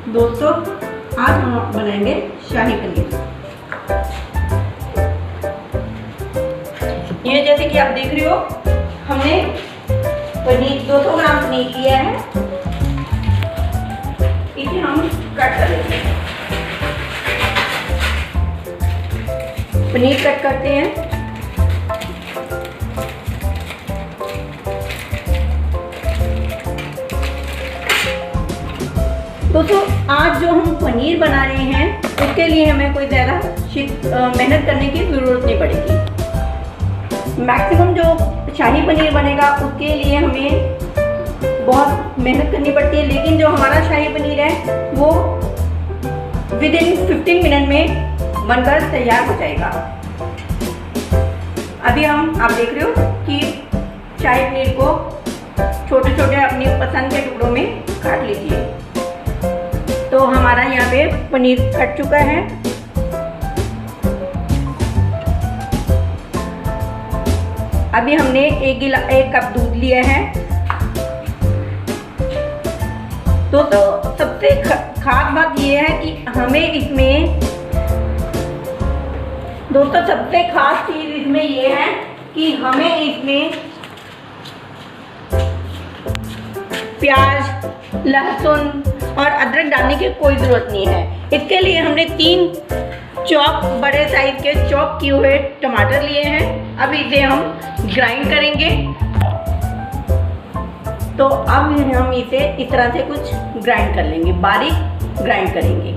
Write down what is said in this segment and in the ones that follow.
दोस्तों, आज हम बनाएंगे शाही पनीर। ये जैसे कि आप देख रहे हो, हमने पनीर 200 ग्राम पनीर लिया है। इसे हम कट कर लेते हैं। पनीर कट करते हैं। दोस्तों, आज जो हम पनीर बना रहे हैं उसके लिए हमें कोई ज़्यादा मेहनत करने की ज़रूरत नहीं पड़ेगी। मैक्सिमम जो शाही पनीर बनेगा उसके लिए हमें बहुत मेहनत करनी पड़ती है, लेकिन जो हमारा शाही पनीर है वो विदिन 15 मिनट में बनकर तैयार हो जाएगा। अभी आप देख रहे हो कि शाही पनीर को छोटे छोटे अपनी पसंद के टुकड़ों में काट लीजिए। तो हमारा यहाँ पे पनीर कट चुका है। अभी हमने एक कप दूध लिया है। तो सबसे खास बात ये है कि हमें इसमें दोस्तों सबसे खास चीज इसमें ये है कि हमें इसमें प्याज, लहसुन और अदरक डालने की कोई ज़रूरत नहीं है। इसके लिए हमने 3 बड़े साइज के चॉप किए हुए टमाटर लिए हैं। अब इसे हम ग्राइंड करेंगे। तो अब हम इसे इस तरह से कुछ ग्राइंड कर लेंगे, बारीक ग्राइंड करेंगे।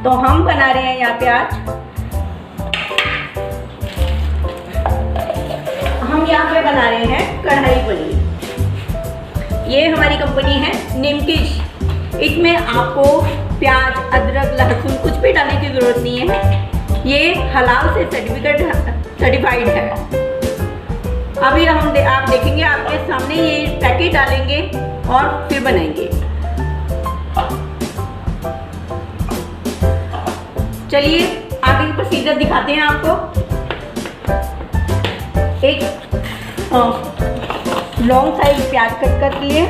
तो हम बना रहे हैं यहाँ पे आज हम यहाँ पे बना रहे हैं कढ़ाई पनीर। ये हमारी कंपनी है निमकिश। इसमें आपको प्याज, अदरक, लहसुन कुछ भी डालने की ज़रूरत नहीं है। ये हलाल से सर्टिफाइड है। अभी आप देखेंगे, आपके सामने ये पैकेट डालेंगे और फिर बनाएंगे। चलिए आगे प्रोसीजर दिखाते हैं आपको। एक लॉन्ग साइज प्याज कट कर लिए।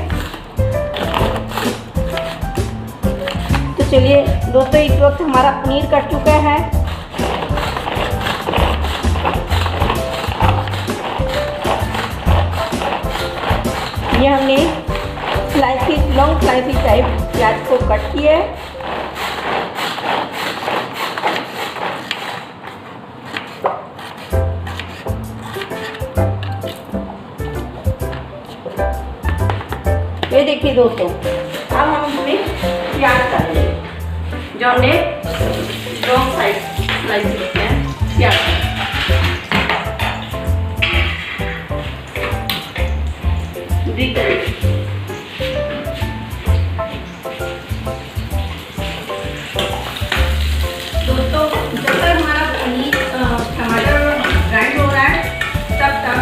तो चलिए दोस्तों, इस वक्त हमारा पनीर कट चुका है। ये हमने लॉन्ग स्लाइसिस टाइप प्याज को कट किया है। ये देखिए दोस्तों, अब हम इसमें प्याज डालेंगे जो हमने लॉन्ग साइज स्लाइस किए हैं। प्याज दोस्तों, जब तक हमारा पनीर टमाटर ग्राइंड हो रहा है तब तक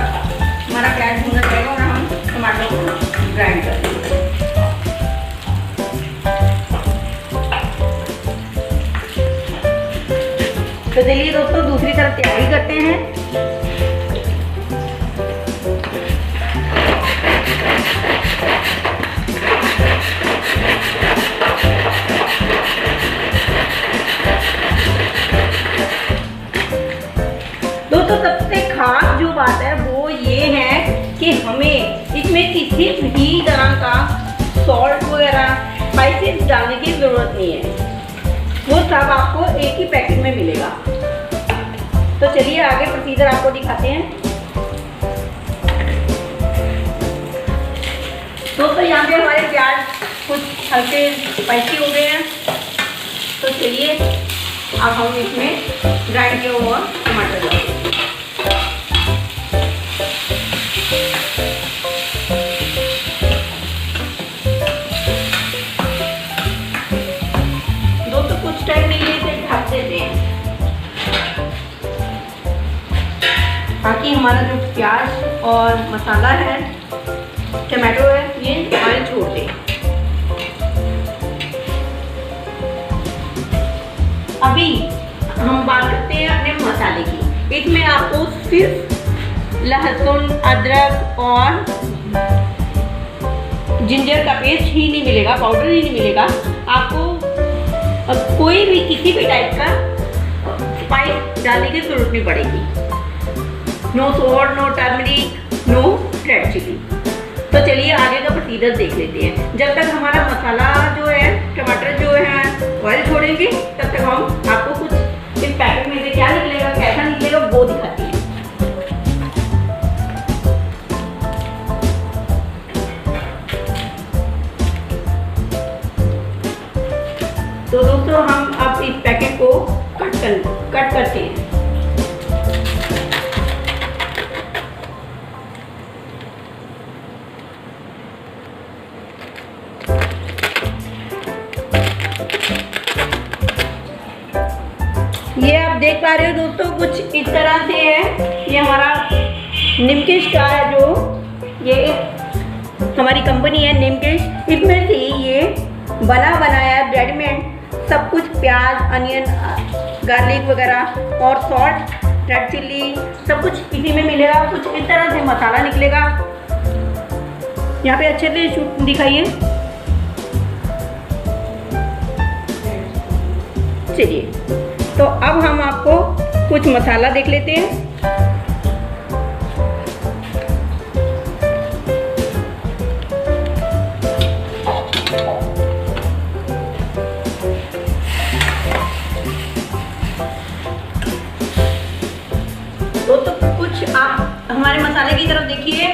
हमारा प्याज भुना जाएगा और हम टमाटर को ग्राइंड कर देंगे। तो चलिए दोस्तों, दूसरी तरफ तैयारी करते हैं। दोस्तों, सबसे खास जो बात है वो ये है कि हमें इसमें किसी भी तरह का सॉल्ट वगैरह स्पाइसेस डालने की ज़रूरत नहीं है। वो सब आपको एक ही पैकेट में मिलेगा। तो चलिए आगे प्रोसीजर आपको दिखाते हैं। दोस्तों, यहाँ पे हमारे प्याज कुछ हल्के स्पाइसी हो गए हैं। तो चलिए अब हम इसमें ग्राइंड किया हुआ टमाटर डालेंगे। टाइम के लिए इसे ढक देते हैं ताकि हमारा जो प्याज और मसाला है, टमाटो है, ये ऑयल छोड़ दे। अभी हम बात करते हैं अपने मसाले की। इसमें आपको सिर्फ लहसुन, अदरक और जिंजर का पेस्ट ही नहीं मिलेगा, पाउडर ही नहीं मिलेगा। आपको कोई भी किसी भी टाइप का स्पाइस डालने की जरूरत नहीं पड़ेगी। No salt, no turmeric, no red chilli. तो चलिए आगे का प्रोसीजर देख लेते हैं। जब तक हमारा मसाला जो है, टमाटर जो है ऑयल छोड़ेंगे, तब तक हम आपको कुछ इस पैकेट में से क्या निकलेगा, कैसा निकलेगा वो दिखाती है। तो दोस्तों हम अब इस पैकेट को कट करते हैं। ये आप देख पा रहे हो दोस्तों, कुछ इस तरह से है। ये हमारा निमकिश का है, जो ये हमारी कंपनी है निमकिश, इसमें से ये बना बनाया रेडीमेड सब कुछ, प्याज, अनियन, गार्लिक वगैरह और सॉल्ट, रेड चिल्ली सब कुछ इसी में मिलेगा। कुछ इस तरह से मसाला निकलेगा। यहाँ पे अच्छे से शूट दिखाइए। चलिए, तो अब हम आपको कुछ मसाला देख लेते हैं। तो कुछ आप हमारे मसाले की तरफ देखिए।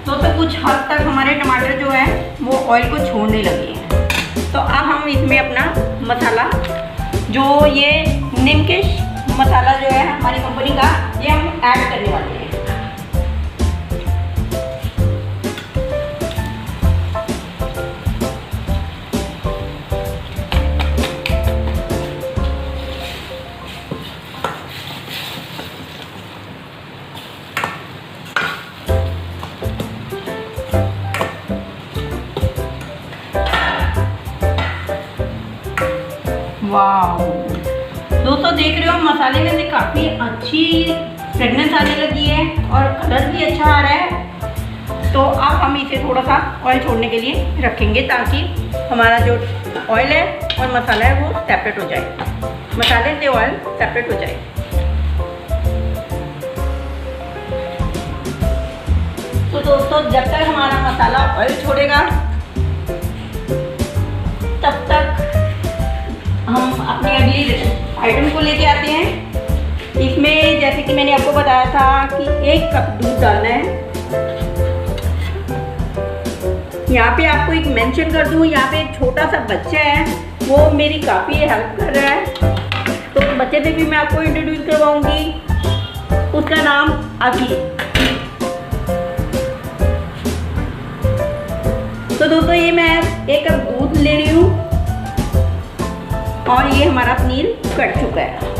तो कुछ हद तक हमारे टमाटर जो है वो ऑयल को छोड़ने लगे हैं। तो अब हम इसमें अपना मसाला, जो ये निमकिश मसाला जो है हमारी कंपनी का, ये हम ऐड करने वाले हैं। वाह दोस्तों, देख रहे हो मसाले में से काफ़ी अच्छी फ्रेगनेंस आने लगी है और कलर भी अच्छा आ रहा है। तो अब हम इसे थोड़ा सा ऑयल छोड़ने के लिए रखेंगे, ताकि हमारा जो ऑयल है और मसाला है वो सेपरेट हो जाए, मसाले से ऑयल सेपरेट हो जाए। तो दोस्तों, जब तक हमारा मसाला ऑयल छोड़ेगा तब तक हम अपनी अगली आइटम को लेके आते हैं। इसमें जैसे कि मैंने आपको बताया था कि 1 कप दूध डालना है। यहाँ पे आपको एक मेंशन कर दूँ, यहाँ पे एक छोटा सा बच्चा है, वो मेरी काफ़ी हेल्प कर रहा है। तो बच्चे से भी मैं आपको इंट्रोड्यूस करवाऊंगी। उसका नाम अभी। तो दोस्तों, ये मैं 1 कप दूध ले रही हूँ और ये हमारा पनीर कट चुका है।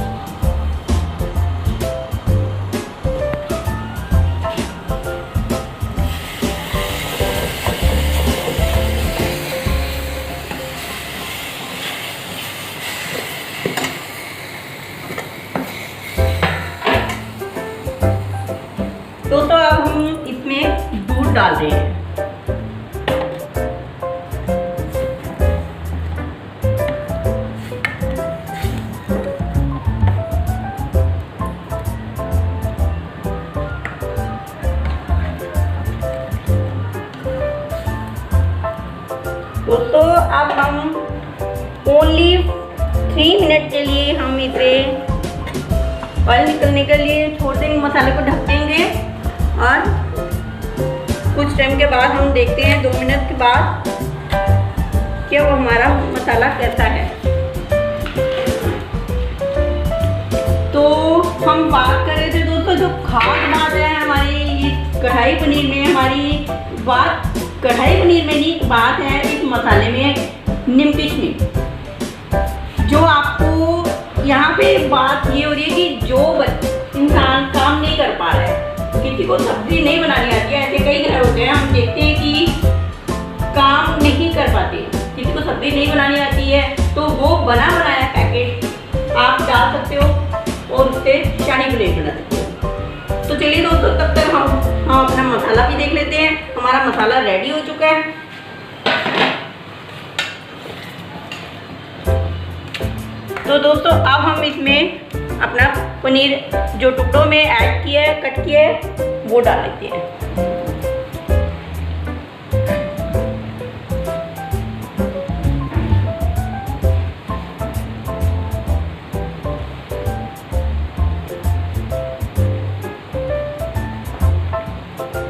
दोस्तों, अब हम इसमें दूध डाल रहे हैं। दोस्तों, अब हम ओनली 3 मिनट के लिए हम इसे ऑयल निकलने के लिए छोड़ देंगे, मसाले को ढक देंगे और कुछ टाइम के बाद हम देखते हैं 2 मिनट के बाद कि वो हमारा मसाला कैसा है। तो हम बात कर रहे थे दोस्तों, जो खास बात है हमारी कढ़ाई पनीर में, हमारी बात कढ़ाई पनीर में नहीं, बात है इस मसाले में, निमकिश में। जो आपको यहाँ पे बात ये हो रही है कि जो इंसान काम नहीं कर पा रहा है, किसी को सब्जी नहीं बनानी आती है, ऐसे कई घर होते हैं, हम देखते हैं कि काम नहीं कर पाते, किसी को सब्जी नहीं बनानी आती है, तो वो बना बनाया पैकेट आप डाल सकते हो और उससे शाही पनीर बना सकते हो। तो चलिए दोस्तों, तब तक हम अपना मसाला भी देख लेते हैं। हमारा मसाला रेडी हो चुका है। तो दोस्तों अब हम इसमें अपना पनीर जो टुकड़ों में ऐड किया है, कट किया है, वो डाल लेते हैं।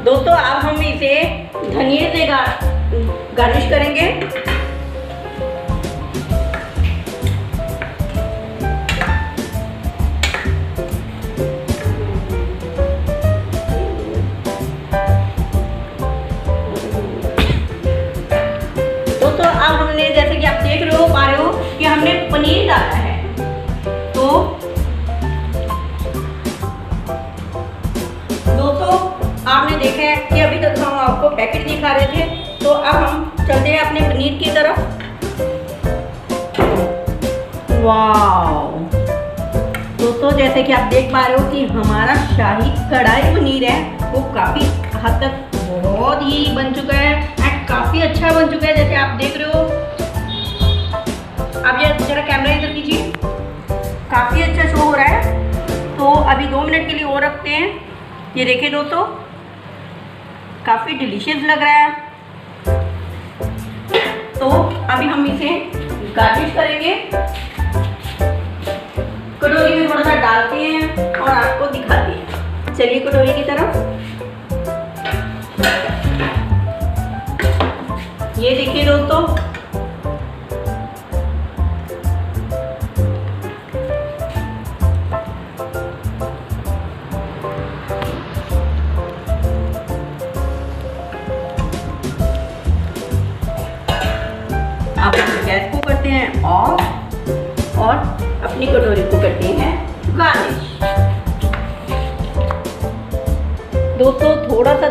दोस्तों अब हम इसे धनिया से गार्निश करेंगे। दोस्तों अब हमने, जैसे कि आप देख रहे हो, पा रहे हो कि हमने पनीर डाला है। तो दोस्तों आपने देखा है कि अभी तक हम आपको पैकेट दिखा रहे थे, तो अब हम चलते हैं अपने पनीर की तरफ। वाव दोस्तों, जैसे कि आप देख पा रहे हो कि हमारा शाही कढ़ाई पनीर है वो काफ़ी हद तक बहुत ही बन चुका है एंड काफ़ी अच्छा बन चुका है। जैसे आप देख रहे हो, आप ये जरा कैमरा इधर कीजिए, काफ़ी अच्छा शो हो रहा है। तो अभी 2 मिनट के लिए और रखते हैं। ये देखिए दोस्तों, काफ़ी डिलीशियस लग रहा है। तो अभी हम इसे गार्निश करेंगे। कटोरी में थोड़ा सा डालते हैं और आपको दिखाते हैं। चलिए कटोरी की तरफ। ये देखिए दोस्तों, आप गैस को करते हैं ऑफ और अपनी कटोरी को करते हैं गार्निश। दोस्तों थोड़ा सा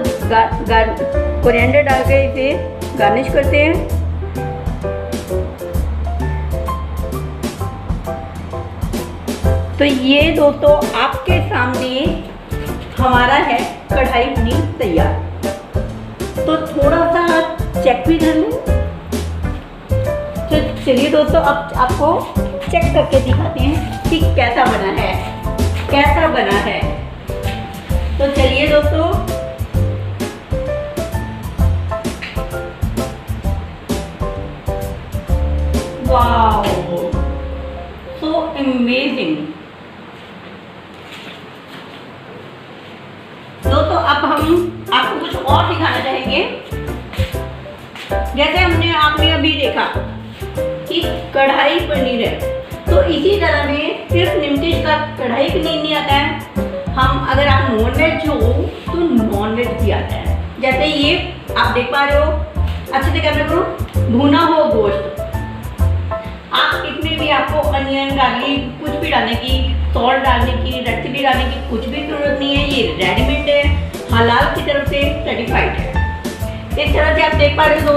कोरिएंडर डाल के इसे गार्निश करते हैं। तो ये दोस्तों आपके सामने हमारा है कढ़ाई पनीर तैयार। तो थोड़ा सा चेक भी कर लें। तो चलिए दोस्तों, अब आपको चेक करके दिखाते हैं कि कैसा बना है, कैसा बना है। तो चलिए दोस्तों, वाओ सो अमेजिंग। दोस्तों अब हम आपको कुछ और दिखाना चाहेंगे। जैसे आपने अभी देखा कि कढ़ाई पनीर है, तो इसी तरह में सिर्फ निमकिश का कढ़ाई पनीर नहीं आता है। हम अगर आप नॉन वेज हो तो नॉन वेज भी आता है। जैसे ये आप देख पा रहे हो, अच्छे से कैमरा करो, भुना हो गोश्त। आप इसमें भी आपको अनियन, गार्लिक कुछ भी डालने की, सॉल्ट डालने की, रेड चिली डालने की कुछ भी जरूरत नहीं है। ये रेडीमेड है, हलाल की तरफ से सर्टिफाइड है। इस तरह से आप देख पा रहे हो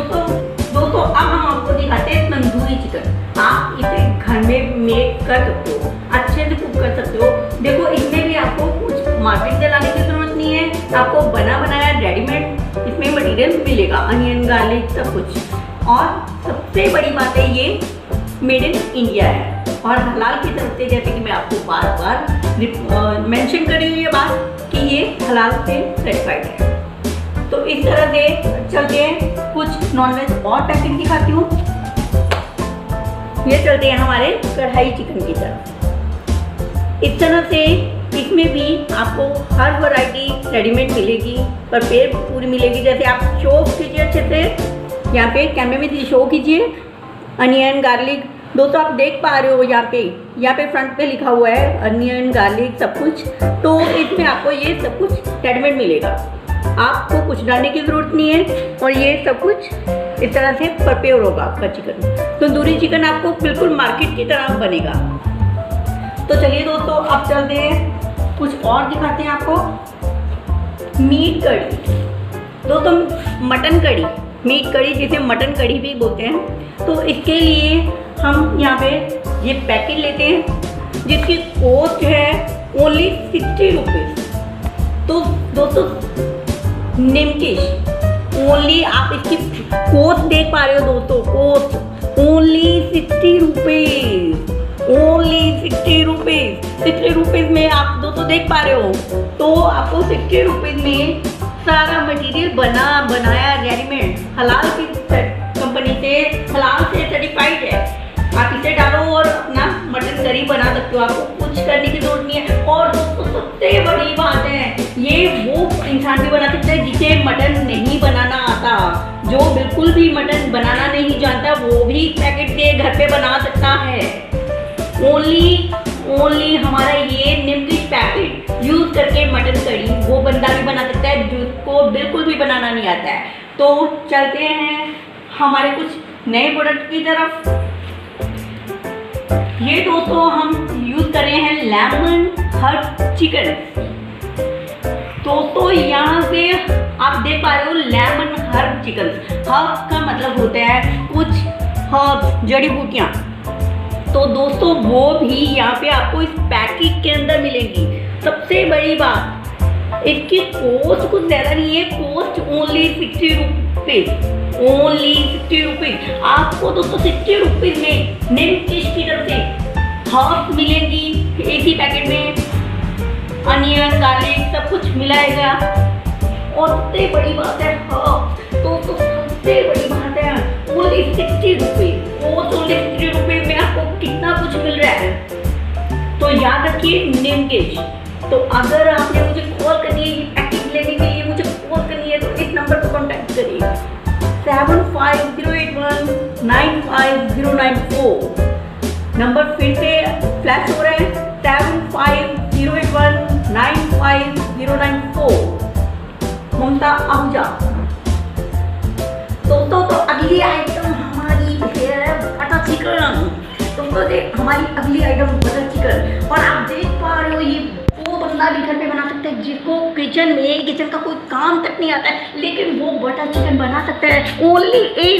दोस्तों अब हम आपको दिखाते हैं तंदूरी चिकन। आप इसे घर में मेक कर सकते हो, अच्छे से कुक कर सकते हो। देखो इसमें भी आपको कुछ मार्केट से लाने की जरूरत नहीं है, आपको बना बनाया रेडीमेड इसमें मटेरियल मिलेगा, अनियन, गार्लिक सब कुछ। और सबसे बड़ी बात है, ये मेड इन इंडिया है और हलाल की तरफ से, जैसे कि मैं आपको बार बार मेंशन कर रही हूँ ये बात कि ये हलाल से सर्टिफाइड है। तो इस तरह से चलते हैं, कुछ नॉनवेज और पैकेट दिखाती हूँ। ये चलते हैं हमारे कढ़ाई चिकन की तरफ। इस तरह से इसमें भी आपको हर वैरायटी रेडीमेड मिलेगी, पर पेड़ पूरी मिलेगी। जैसे आप शो कीजिए अच्छे से, यहाँ पे कैमरे में शो कीजिए अनियन, गार्लिक। दोस्तों आप देख पा रहे हो यहाँ पे फ्रंट पे लिखा हुआ है अनियन, गार्लिक सब कुछ। तो इसमें आपको ये सब कुछ रेडीमेड मिलेगा, आपको कुछ डालने की ज़रूरत नहीं है। और ये सब कुछ इस तरह से प्रिपेयर होगा आपका चिकन। तंदूरी चिकन आपको बिल्कुल मार्केट की तरह बनेगा। तो चलिए दोस्तों, अब चलते हैं, कुछ और दिखाते हैं आपको। मीट कढ़ी, दोस्तों मटन कढ़ी, मीट कढ़ी जिसे मटन कढ़ी भी बोलते हैं। तो इसके लिए हम यहाँ पे ये पैकेट लेते हैं जिसकी कॉस्ट है ओनली 60 रुपीज़। तो दोस्तों निमकिश ओनली, आप इसकी कॉस्ट देख पा रहे हो दोस्तों, cost only 60 rupees, only 60 rupees. 60 rupees में आप दोस्तों देख पा रहे हो, तो आपको 60 रुपीज़ में सारा मटेरियल बनाया रेडीमेड हलाल की कंपनी से, हलाल से सर्टिफाइड है। आप इसे डालो और अपना मटन करी बना सकते हो, आपको कुछ करने की जरूरत नहीं है। और दोस्तों सबसे बड़ी बात है, ये वो इंसान भी बना सकता है जिसे मटन नहीं बनाना आता, जो बिल्कुल भी मटन बनाना नहीं जानता, वो भी पैकेट से घर पे बना सकता है। ओनली हमारा ये निम्किश पैकेट यूज करके मटन करी वो बंदा भी बना सकता है जिसको बिल्कुल भी बनाना नहीं आता है। तो चलते हैं हमारे कुछ नए प्रोडक्ट की तरफ। ये दोस्तों हम यूज कर रहे हैं लेमन हर्ब चिकन। दोस्तों यहाँ से आप देख पा रहे हो लेमन हर्ब चिकन। हर्ब का मतलब होता है कुछ हर्ब, जड़ी बूटियाँ। तो दोस्तों वो भी यहाँ पे आपको इस पैकेट के अंदर मिलेंगी। सबसे बड़ी बात, इसकी कॉस्ट कुछ ज़्यादा नहीं है, cost only 60 rupees, only 60 rupees. आपको दोस्तों 60 रुपीज़ में निम्किश की तरफ से हर्ब मिलेंगी एक ही पैकेट में, अनियन गार्लिक सब कुछ मिलाएगा। और सबसे बड़ी बात है हर्ब, तो सबसे बड़ी बात है ओनली 60 रुपीज़, ओनली 60 रुपीज़ में आपको कितना कुछ मिल रहा है। तो याद रखिए निम्किश। तो अगर आपने मुझे कॉल करनी है ये पैकेट लेने के लिए, मुझे कॉल करनी है, तो इस नंबर पर कॉन्टैक्ट करिए 7501 95094। नंबर फिर से फ्लैश हो रहा है 7501 95094। ममता आहूजा। दोस्तों तो अगली आइटम हमारी है बटर चिकन। दोस्तों देख हमारी अगली आइटम बटर चिकन। और आप देख पा रहे हो ये वो बंदा भी घर पे बना सकता है जिसको किचन का कोई काम तक नहीं आता है, लेकिन वो बटर चिकन बना सकता है। ओनली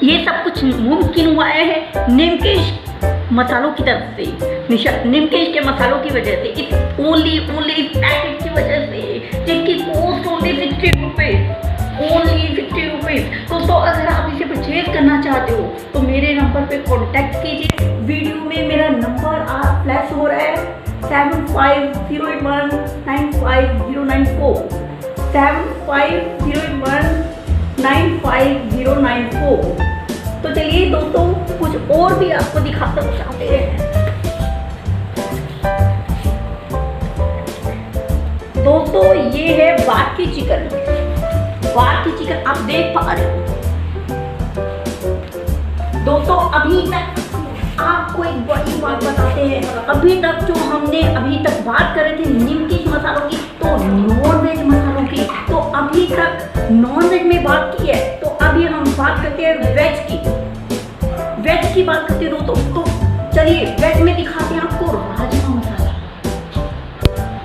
ये सब कुछ मुमकिन हुआ है निम्किश मसालों की तरफ से, निम्किश के मसालों की वजह से, इस ओनली पैकेट की वजह से, जिसकी cost only 60 rupees, only 60 rupees. दोस्तों अगर आप इसे परचेज करना चाहते हो तो मेरे नंबर पे कांटेक्ट कीजिए। वीडियो में मेरा नंबर फ्लैश हो रहा है 7501 95094, 7501 95094। तो चलिए दोस्तों कुछ और भी आपको दिखाता चाहते हैं। दोस्तों ये है बाकी चिकन। बाकी चिकन आप देख पा रहे हो। दोस्तों अभी तक आपको एक बड़ी बात बताते हैं, अभी तक जो हमने अभी तक बात कर रहे थे निम्किश मसालों की, तो नॉन वेज मसालों की, तो अभी तक नॉन वेज में बात की है, तो अभी हम बात करते हैं वेज की। वेज की बात करते हैं दोस्तों, तो चलिए वेज में दिखाते हैं आपको राजमा मसाला।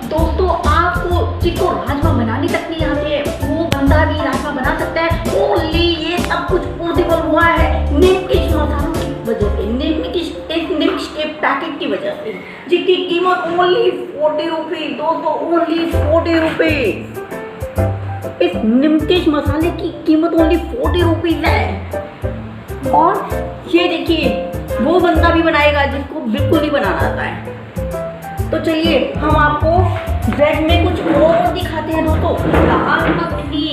दोस्तों आपको जिसको राजमा बनाने तक नहीं आते हैं वो बंदा भी राजमा बना सकता है। ओनली ये सब कुछ पॉसिबल हुआ है निम्किश मसालों की वजह से, निम्किश के पैकेट की वजह से, जिसकी कीमत ओनली 40 रुपीज़। दोस्तों ओनली 40 रुपीज़। इस निम्किश मसाले की कीमत ओनली 40 रुपीज़ है। और ये देखिए वो बंदा भी बनाएगा जिसको बिल्कुल नहीं बनाना आता है। तो चलिए हम आपको वेज में कुछ और दिखाते हैं दोस्तों। दाल मखनी।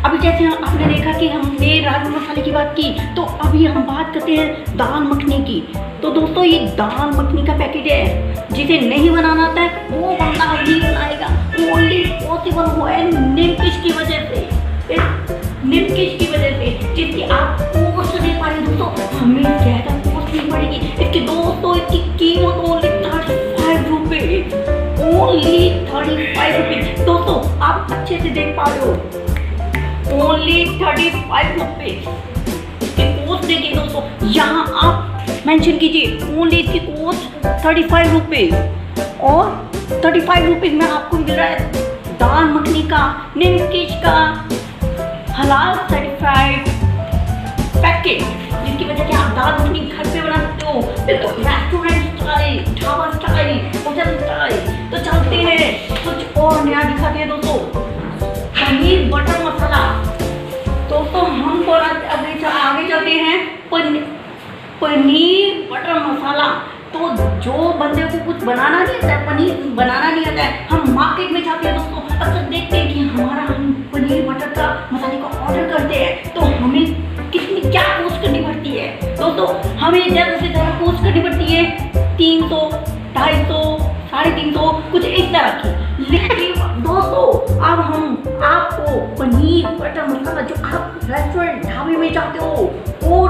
अभी जैसे आपने देखा कि हमने राजमा मसाले की बात की, तो अभी हम बात करते हैं दाल मखनी की। तो दोस्तों ये दाल मखनी का पैकेट है, जिसे नहीं बनाना आता है वो बंदा नहीं बनाएगा। ओनली पॉसिबल हुआ है निम्किश की वजह से, निम्किश की वजह से, जिसकी आप कॉस्ट दे पा रहे दोस्तों, हमें ज़्यादा कॉस्ट नहीं पड़ेगी इसकी। दोस्तों इसकी कीमत ओनली 35 रुपीज़, ओनली 35 रुपीज़। दोस्तों आप अच्छे से देख पा रहे हो, ओनली 35 रुपीज़ इसकी कॉस्ट देखिए दोस्तों। यहाँ आप मेंशन कीजिए ओनली इसकी कॉस्ट 35 रुपीज़, और 35 रुपीज़ में आपको मिल रहा है दाल मखनी का निम्किश का हलाल सर्टिफाइड पैकेट, जिसकी वजह से आप दाल मखनी घर पे बना सकते हो, बिल्कुल restaurant style, dhaba style, hotel style. तो चलते हैं कुछ और नया दिखाते हैं दोस्तों, पनीर बटर मसाला। दोस्तों हम थोड़ा आगे चलते हैं पनीर बटर मसाला। तो जो बंदे को कुछ बनाना नहीं आता है, पनीर बनाना नहीं आता है, हम मार्केट में जाते हैं दोस्तों, अक्सर देखते हैं कि हम पनीर मटर का मसाले का ऑर्डर करते हैं, तो हमें कितनी क्या कॉस्ट करनी पड़ती है दोस्तों। हमें ज़्यादा से ज़्यादा कॉस्ट करनी पड़ती है 300, 250, 350 कुछ इस तरह की। लेकिन दोस्तों अब हम आपको पनीर बटर मसाला जो आप रेस्टोरेंट ढाबे में जाते हो और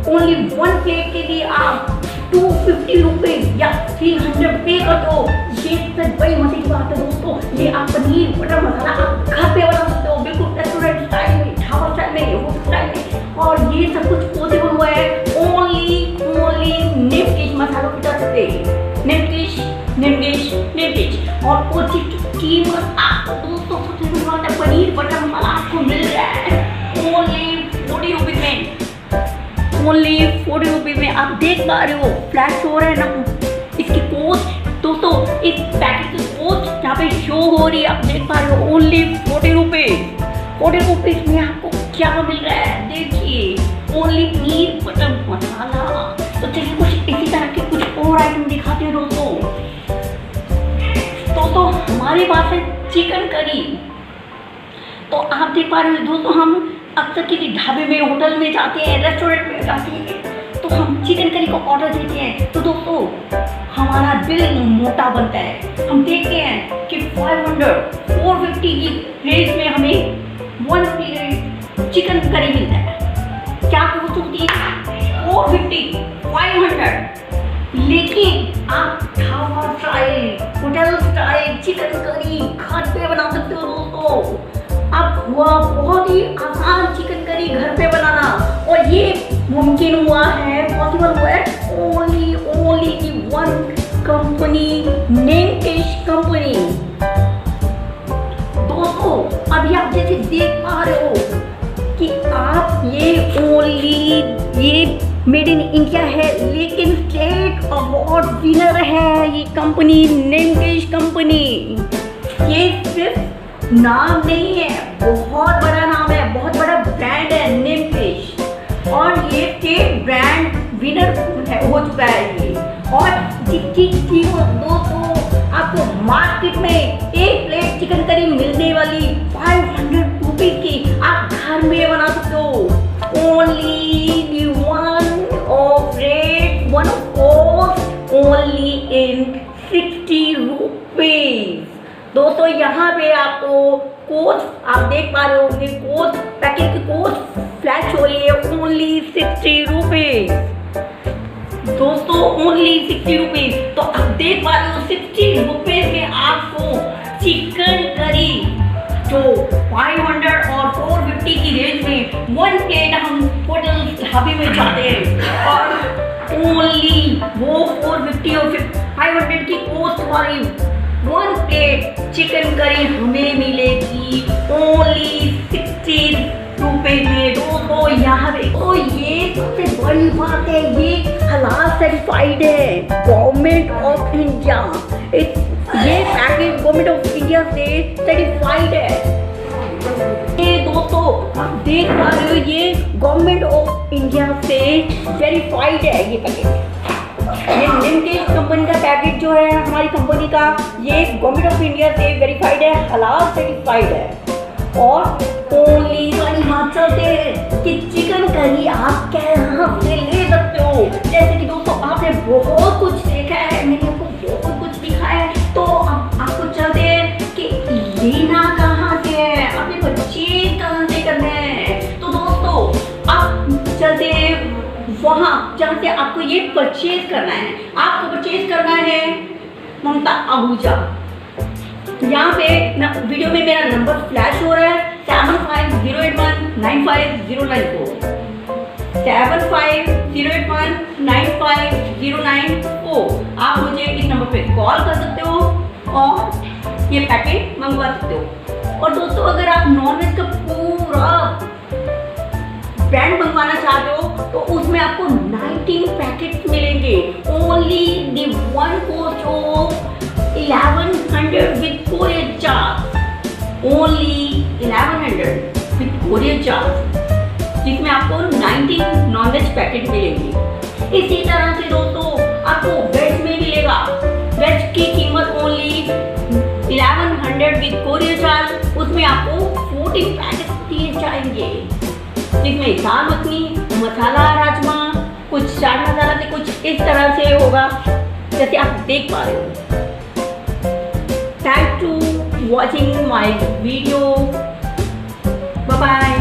ओनली 1 प्लेट के लिए आप 250 रुपीज या 300 पे करते हो। ये सब बड़ी मजे की बात है दोस्तों। ये आप पनीर बटर मसाला आप घर पे बना सकते हो, बिल्कुल रेस्टोरेंट स्टाइल में, ढाबा स्टाइल में, होटल स्टाइल में। और ये सब कुछ पॉसिबल हुआ है ओनली निमकिश मसालों की तरफ से। निमकिश और उचित कीमत आपको दोस्तों सबसे बड़ी बात है, पनीर बटर मसाला आपको मिल रहा है ओनली 40 रुपीज में। ओनली 40 रुपीज में आप देख पा रहे हो, फ्लैश हो रहा है ना इसकी पोस्ट दोस्तों, इस पैकेट की पोस्ट यहाँ पे शो हो रही है, आप देख पा रहे हो ओनली 40 रुपीज। 40 रुपीज में आपको क्या मिल रहा है देखिए, ओनली पनीर बटर मसाला। तो चलिए कुछ इसी तरह के कुछ और आइटम दिखाते हैं दोस्तों। हमारे पास है चिकन करी। तो आप देख पा रहे हो दोस्तों, हम अक्सर किसी ढाबे में, होटल में जाते हैं, रेस्टोरेंट में जाते हैं, तो हम चिकन करी को ऑर्डर देते हैं, तो दोस्तों हमारा बिल मोटा बनता है। हम देखते हैं कि 500, 450 की रेंज में हमें 1 प्लेट चिकन करी मिलता है। क्या कॉस्ट होती है? 450, 500। लेकिन आप dhaba style, hotel style chicken curry घर पे बना सकते हो दोस्तों। अब हुआ बहुत ही आसान चिकन करी घर पे बनाना, और ये मुमकिन हुआ है, पॉसिबल हुआ है ओनली की वन कंपनी, निमकिश कंपनी। दोस्तों अभी आप जैसे देख पा रहे हो कि आप ये मेड इन इंडिया है, लेकिन स्टेट अवार्ड विनर है ये कंपनी, निमकिश कंपनी। ये सिर्फ नाम नहीं है, बहुत बड़ा नाम है, बहुत बड़ा ब्रांड है निमकिश, और ये स्टेट ब्रांड विनर हो चुका है ये। और जितनी कीमत दोस्तों आपको मार्केट में एक प्लेट चिकन करी मिलने वाली 500 रुपीज की, आप घर में बना सकते हो only one of cost only in 60 rupees। दोस्तों यहाँ पे आपको कोस्ट आप देख पा रहे होंगे, कोस्ट पैकेट की कोस्ट फ्लैश हो रही है ओनली 60 रुपीज। दोस्तों ओनली 60 रुपीज। तो आप देख पा रहे हो 60 रुपीज में आपको चिकन करी जो 500 और 450 की रेंज में 1 प्लेट हम होटल ढाबे में जाते हैं, और ओनली वो 450 और 500 की कॉस्ट वाली 1 प्लेट चिकन करी हमें मिलेगी ओनली 60 रुपए में। दोस्तों यहाँ पे तो ये सबसे बड़ी बात है, ये हलाल सर्टिफाइड है गवर्नमेंट ऑफ इंडिया। ये पैकेज गवर्नमेंट ऑफ इंडिया से सर्टिफाइड है। ये दोस्तों आप देख पा रहे हो, ये गवर्नमेंट ऑफ इंडिया से वेरीफाइड है ये पैकेट। ये निमकिश कंपनी का पैकेट जो है हमारी कंपनी का, ये गवर्नमेंट ऑफ इंडिया से वेरीफाइड है, हलाल सर्टिफाइड है। और ओनली वाली बात चलते हैं कि चिकन करी आप कहाँ से ले सकते हो। जैसे कि दोस्तों आपने बहुत कुछ देखा है, मैंने आपको बहुत कुछ दिखाया है, तो अब आपको चलते हैं कि लेना कहाँ से है, आपने परचेज कहाँ से करना है। तो दोस्तों आप चलते हैं वहाँ जहाँ से आपको ये परचेज करना है। आपको परचेज करना है ममता आहूजा। यहाँ पे वीडियो में मेरा नंबर फ्लैश हो रहा है 7508195094, 7508195094। आप मुझे इस नंबर पे कॉल कर सकते हो और ये पैकेट मंगवा सकते हो। और दोस्तों अगर आप नॉनवेज का पूरा ब्रांड मंगवाना चाहते हो तो उसमें आपको 19 पैकेट्स मिलेंगे only the one cost of 1100 with courier charge, only 1100 with courier charge, जिसमें आपको 19 नॉनवेज पैकेट मिलेंगे। इसी तरह से दोस्तों आप विद कोरियर चार्ज, उसमें आपको 14 पैकेट दिए जाएंगे, जिसमें दाल मखनी, मसाला राजमा, कुछ चाट मसाला से कुछ इस तरह से होगा जैसे आप देख पा रहे हो। Thank to watching my video, bye bye.